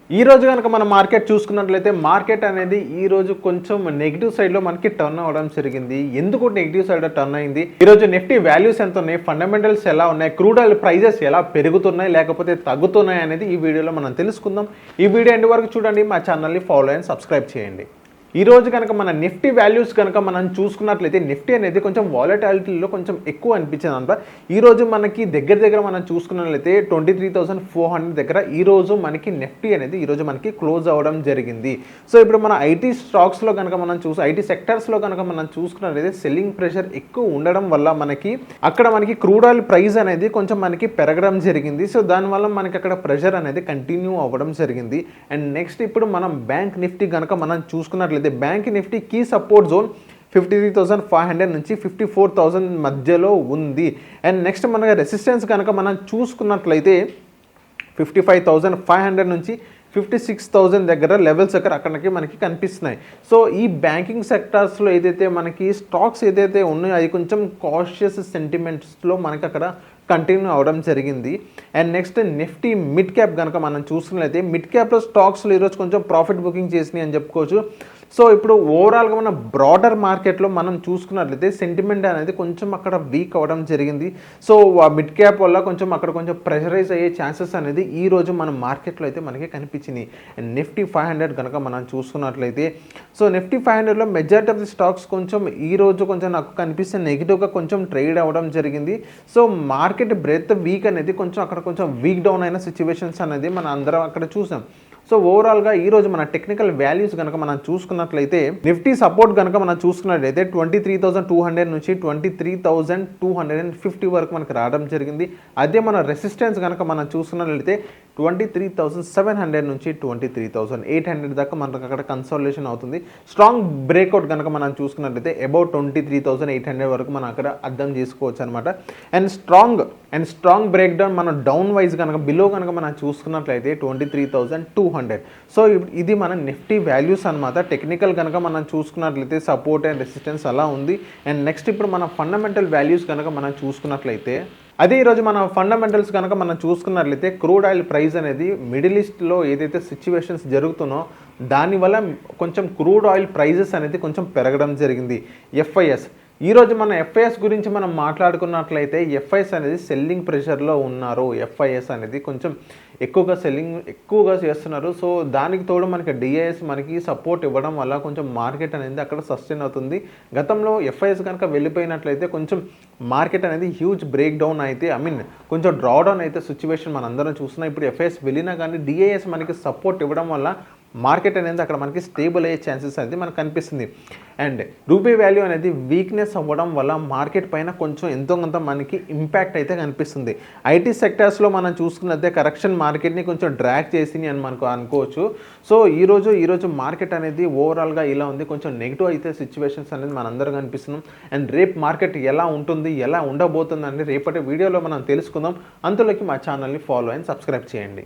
ఈ రోజు గనుక మనం మార్కెట్ చూసుకున్నట్లయితే మార్కెట్ అనేది ఈ రోజు కొంచెం నెగిటివ్ సైడ్ లో మనకి టర్న్ అవ్వడం జరిగింది. ఎందుకు నెగిటివ్ సైడ్ టర్న్ అయింది? ఈ రోజు నిఫ్టీ వాల్యూస్ ఎంత ఉన్నాయి, ఫండమెంటల్స్ ఎలా ఉన్నాయి, క్రూడ్ ఆయిల్ ప్రైజెస్ ఎలా పెరుగుతున్నాయి లేకపోతే తగ్గుతున్నాయి అనేది ఈ వీడియోలో మనం తెలుసుకుందాం. ఈ వీడియో ఎండ్ వరకు చూడండి, మా ఛానల్ని ఫాలో అండ్ సబ్స్క్రైబ్ చేయండి. ఈ రోజు కనుక మన నిఫ్టీ వాల్యూస్ కనుక మనం చూసుకున్నట్లయితే నిఫ్టీ అనేది కొంచెం వాలటాలిటీలో కొంచెం ఎక్కువ అనిపించింది అంట. ఈ రోజు మనకి దగ్గర మనం చూసుకున్నట్లయితే 23,400 దగ్గర ఈ రోజు మనకి నిఫ్టీ అనేది ఈ రోజు మనకి క్లోజ్ అవ్వడం జరిగింది. సో ఇప్పుడు మన ఐటీ స్టాక్స్లో కనుక మనం ఐటీ సెక్టర్స్లో కనుక మనం చూసుకున్నట్లయితే సెల్లింగ్ ప్రెషర్ ఎక్కువ ఉండడం వల్ల మనకి క్రూడ్ ఆయిల్ ప్రైస్ అనేది కొంచెం మనకి పెరగడం జరిగింది. సో దానివల్ల మనకి అక్కడ ప్రెషర్ అనేది కంటిన్యూ అవ్వడం జరిగింది. అండ్ నెక్స్ట్ ఇప్పుడు మనం బ్యాంక్ నిఫ్టీ కనుక మనం చూసుకున్నట్లయితే bank Nifty key support zone 53,500 నుంచి 54,000 మధ్యలో ఉంది. అండ్ నెక్స్ట్ మన రెసిస్టెన్స్ కనుక మనం చూసుకున్నట్లయితే 55,500 నుంచి 56,000 దగ్గర లెవెల్స్ అక్కడికి మనకి కనిపిస్తున్నాయి. సో ఈ బ్యాంకింగ్ సెక్టార్స్లో ఏదైతే మనకి స్టాక్స్ ఏదైతే ఉన్నాయో అది కొంచెం కాషియస్ సెంటిమెంట్స్లో మనకి అక్కడ కంటిన్యూ అవ్వడం జరిగింది. And next Nifty mid cap కనుక మనం చూసుకున్నట్లయితే మిడ్ క్యాప్లో స్టాక్స్లో ఈరోజు కొంచెం ప్రాఫిట్ బుకింగ్ చేసినాయి అని చెప్పుకోవచ్చు. సో ఇప్పుడు ఓవరాల్గా మన బ్రాడర్ మార్కెట్లో మనం చూసుకున్నట్లయితే సెంటిమెంట్ అనేది కొంచెం అక్కడ వీక్ అవ్వడం జరిగింది. సో ఆ మిడ్ క్యాప్ వల్ల అక్కడ కొంచెం ప్రెషరైజ్ అయ్యే ఛాన్సెస్ అనేది ఈ రోజు మన మార్కెట్లో అయితే మనకి కనిపించింది. అండ్ నిఫ్టీ 500 కనుక మనం చూసుకున్నట్లయితే సో నిఫ్టీ 500లో మెజారిటీ ఆఫ్ ది స్టాక్స్ కొంచెం ఈ రోజు కొంచెం నాకు కనిపిస్తే నెగిటివ్గా కొంచెం ట్రేడ్ అవ్వడం జరిగింది. సో మార్కెట్ బ్రెత్ వీక్ అనేది అక్కడ కొంచెం వీక్ డౌన్ అయిన సిచ్యువేషన్స్ అనేది మనం అందరం అక్కడ చూసాం. సో ఓవరాల్గా ఈరోజు మన టెక్నికల్ వాల్యూస్ కనుక మనం చూసుకున్నట్లయితే నిఫ్టీ సపోర్ట్ కనుక మనం చూసుకున్నట్లయితే 23,200 నుంచి 23,250 వరకు మనకి రావడం జరిగింది. అదే మన రెసిస్టెన్స్ కనుక మనం చూసుకున్నట్లయితే 23,700 నుంచి 23,800 దాకా మనకు అక్కడ కన్సాలిడేషన్ అవుతుంది. స్ట్రాంగ్ బ్రేక్అవుట్ కనుక మనం చూసుకున్నట్లయితే అబౌట్ 23,800 వరకు మనం అక్కడ అర్థం చేసుకోవచ్చు అనమాట. అండ్ స్ట్రాంగ్ బ్రేక్ డౌన్ మనం డౌన్ వైజ్ కనుక బిలో కనుక మనం చూసుకున్నట్లయితే 23,200. సో ఇది మన నిఫ్టీ వాల్యూస్ అనమాట. టెక్నికల్ కనుక మనం చూసుకున్నట్లయితే సపోర్ట్ అండ్ రెసిస్టెన్స్ అలా ఉంది. అండ్ నెక్స్ట్ ఇప్పుడు మన ఫండమెంటల్ వాల్యూస్ కనుక మనం చూసుకున్నట్లయితే అదే ఈరోజు మన ఫండమెంటల్స్ కనుక మనం చూసుకున్నట్లయితే క్రూడ్ ఆయిల్ ప్రైస్ అనేది మిడిల్ ఈస్ట్లో ఏదైతే సిచ్యువేషన్స్ జరుగుతున్నో దానివల్ల కొంచెం క్రూడ్ ఆయిల్ ప్రైజెస్ అనేది కొంచెం పెరగడం జరిగింది. ఎఫ్ఐఎస్ ఈరోజు మన ఎఫ్ఐఎస్ గురించి మనం మాట్లాడుకున్నట్లయితే ఎఫ్ఐఎస్ అనేది సెల్లింగ్ ప్రెషర్లో ఉన్నారు. ఎఫ్ఐఎస్ అనేది కొంచెం ఎక్కువగా చేస్తున్నారు. సో దానికి తోడు మనకి డిఐఎస్ మనకి సపోర్ట్ ఇవ్వడం వల్ల కొంచెం మార్కెట్ అనేది అక్కడ సస్టైన్ అవుతుంది. గతంలో ఎఫ్ఐఎస్ కనుక వెళ్ళిపోయినట్లయితే కొంచెం మార్కెట్ అనేది హ్యూజ్ బ్రేక్ డౌన్ అయితే కొంచెం డ్రా డౌన్ అయితే సిచ్యువేషన్ మనందరం చూస్తున్నాం. ఇప్పుడు ఎఫ్ఐఎస్ వెళ్ళినా కానీ డిఐఎస్ మనకి సపోర్ట్ ఇవ్వడం వల్ల మార్కెట్ అనేది అక్కడ మనకి స్టేబుల్ అయ్యే ఛాన్సెస్ అనేది మనకు కనిపిస్తుంది. అండ్ రూపీ వాల్యూ అనేది వీక్నెస్ అవ్వడం వల్ల మార్కెట్ పైన కొంచెం ఎంతో కొంత మనకి ఇంపాక్ట్ అయితే కనిపిస్తుంది. ఐటీ సెక్టర్స్లో మనం చూసుకున్నట్లయితే కరెక్షన్ మార్కెట్ని కొంచెం డ్రాగ్ చేసింది అని మనకు అనుకోవచ్చు. సో ఈరోజు మార్కెట్ అనేది ఓవరాల్గా ఇలా ఉంది, కొంచెం నెగిటివ్ అయితే సిచ్యువేషన్స్ అనేది మనందరం కనిపిస్తున్నాం. అండ్ రేపు మార్కెట్ ఎలా ఉంటుంది, ఎలా ఉండబోతుంది అని రేపటి వీడియోలో మనం తెలుసుకుందాం. అంతలోకి మా ఛానల్ని ఫాలో అండ్ సబ్స్క్రైబ్ చేయండి.